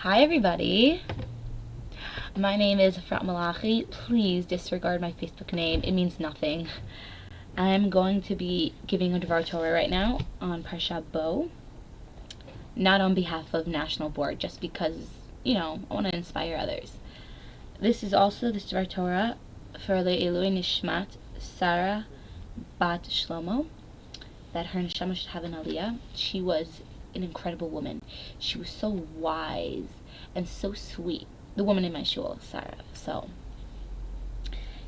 Hi everybody, my name is Efrat Malachi. Please disregard my Facebook name, it means nothing. I'm going to be giving a Dvar Torah right now on Parshat Bo, not on behalf of National Board, just because, I want to inspire others. This is also the Dvar Torah for לעלוי נשמת Sarah bat Shlomo, that her neshama should have an aliyah. She was an incredible woman. She was so wise and so sweet. The woman in my shul, Sarah. So,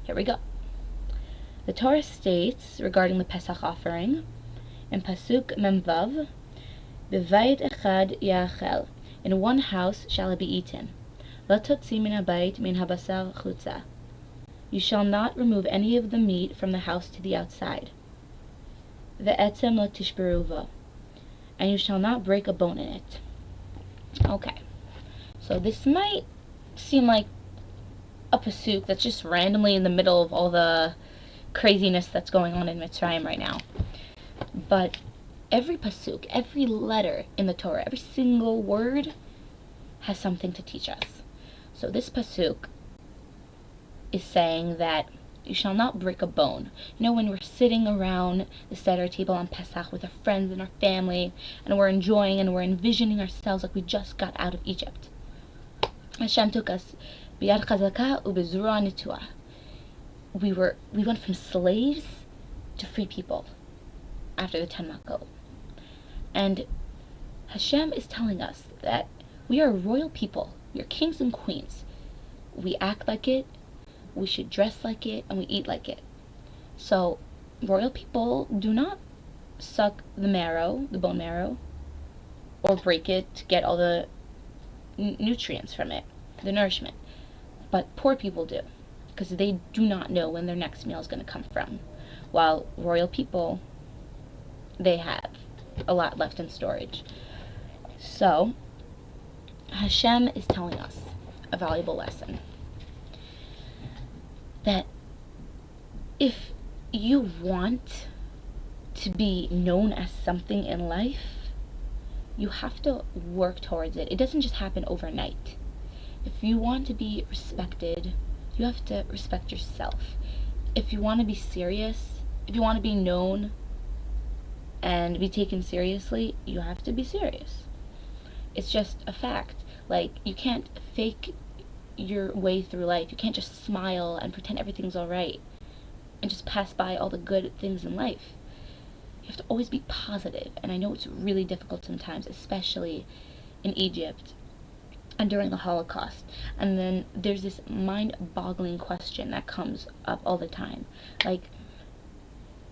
here we go. The Torah states regarding the Pesach offering in Pasuk Memvav, B'vayit echad ya'achel, in one house shall it be eaten. Lo totzi min habayit min habasar chutza. You shall not remove any of the meat from the house to the outside. Ve'etzem lo tishberu vo, and you shall not break a bone in it. Okay, so this might seem like a pasuk that's just randomly in the middle of all the craziness that's going on in Mitzrayim right now. But every pasuk, every letter in the Torah, every single word has something to teach us. So this pasuk is saying that you shall not break a bone. When we're sitting around the Seder table on Pesach with our friends and our family, and we're enjoying and we're envisioning ourselves like we just got out of Egypt. Hashem took us biyad chazaka ubezura netua. We went from slaves to free people after the 10 Makot. And Hashem is telling us that we are royal people. We are kings and queens. We act like it, we should dress like it, and we eat like it. So, royal people do not suck the bone marrow, or break it to get all the nutrients from it, the nourishment. But poor people do, because they do not know when their next meal is going to come from. While royal people, they have a lot left in storage. So, Hashem is telling us a valuable lesson. That if you want to be known as something in life, you have to work towards it. It doesn't just happen overnight. If you want to be respected, you have to respect yourself. If you want to be serious, if you want to be known and be taken seriously, you have to be serious. It's just a fact. Like, you can't fake your way through life. You can't just smile and pretend everything's alright and just pass by all the good things in life. You have to always be positive, and I know it's really difficult sometimes, especially in Egypt and during the Holocaust. And then there's this mind-boggling question that comes up all the time. Like,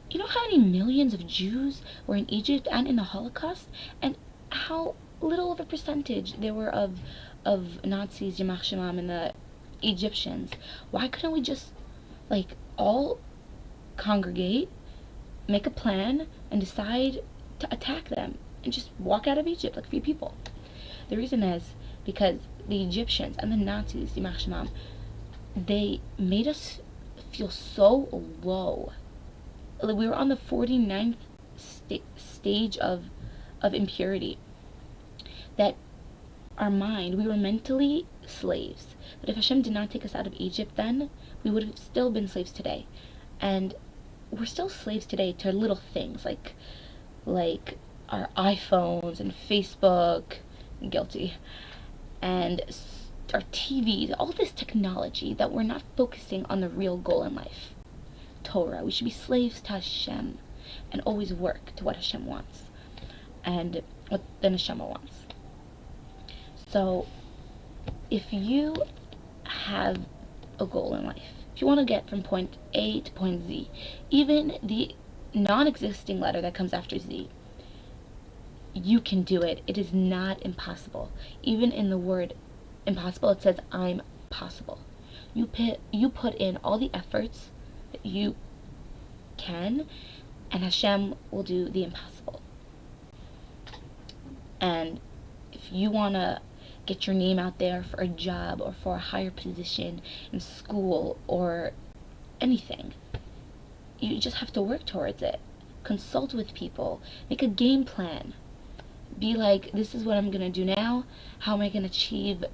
you know how many millions of Jews were in Egypt and in the Holocaust? And how little of a percentage there were of Nazis, Yamach Shemam, and the Egyptians. Why couldn't we just, all congregate, make a plan, and decide to attack them, and just walk out of Egypt like free people? The reason is because the Egyptians and the Nazis, Yamach Shemam, they made us feel so low. Like, we were on the 49th stage of impurity, that our mind, we were mentally slaves. But if Hashem did not take us out of Egypt then, we would have still been slaves today. And we're still slaves today to little things like our iPhones and Facebook, guilty, and our TVs, all this technology, that we're not focusing on the real goal in life. Torah. We should be slaves to Hashem and always work to what Hashem wants and what the neshama wants. So, if you have a goal in life, if you want to get from point A to point Z, even the non-existing letter that comes after Z, you can do it. It is not impossible. Even in the word impossible, it says, I'm possible. You put in all the efforts that you can, and Hashem will do the impossible. And if you want to get your name out there for a job or for a higher position in school or anything, you just have to work towards it. Consult with people. Make a game plan. Be like, this is what I'm going to do now. How am I going to achieve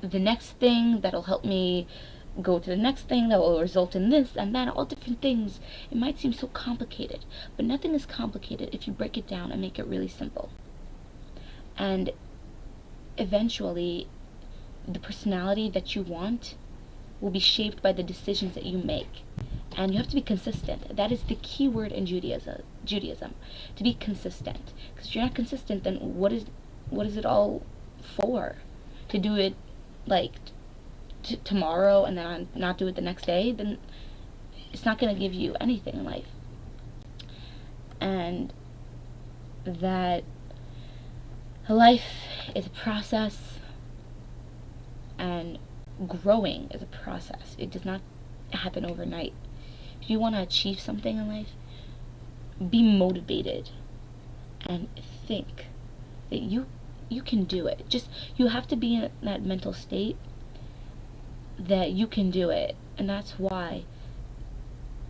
the next thing that'll help me go to the next thing that will result in this and that, all different things. It might seem so complicated, but nothing is complicated if you break it down and make it really simple. And eventually, the personality that you want will be shaped by the decisions that you make. And you have to be consistent. That is the key word in Judaism. To be consistent. Because if you're not consistent, then what is it all for? To do it like tomorrow and then not do it the next day, then it's not going to give you anything in life. And that life is a process, and growing is a process. It does not happen overnight. If you want to achieve something in life, be motivated and think that you can do it. Just, you have to be in that mental state that you can do it. And that's why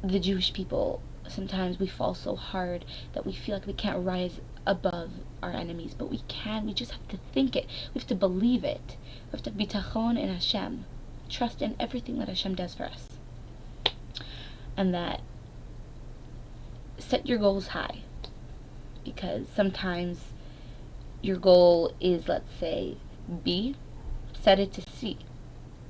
the Jewish people, sometimes we fall so hard that we feel like we can't rise above our enemies, but we can. We just have to think it. We have to believe it. We have to bitachon in Hashem. Trust in everything that Hashem does for us. And that set your goals high, because sometimes your goal is, let's say, B, set it to C,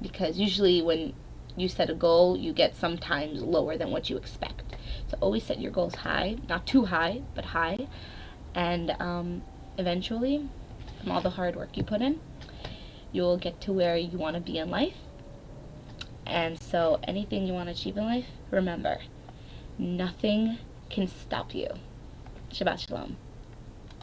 because usually when you set a goal, you get sometimes lower than what you expect. So always set your goals high, not too high, but high, and eventually, from all the hard work you put in, you'll get to where you want to be in life. And so anything you want to achieve in life, remember, nothing can stop you. Shabbat Shalom.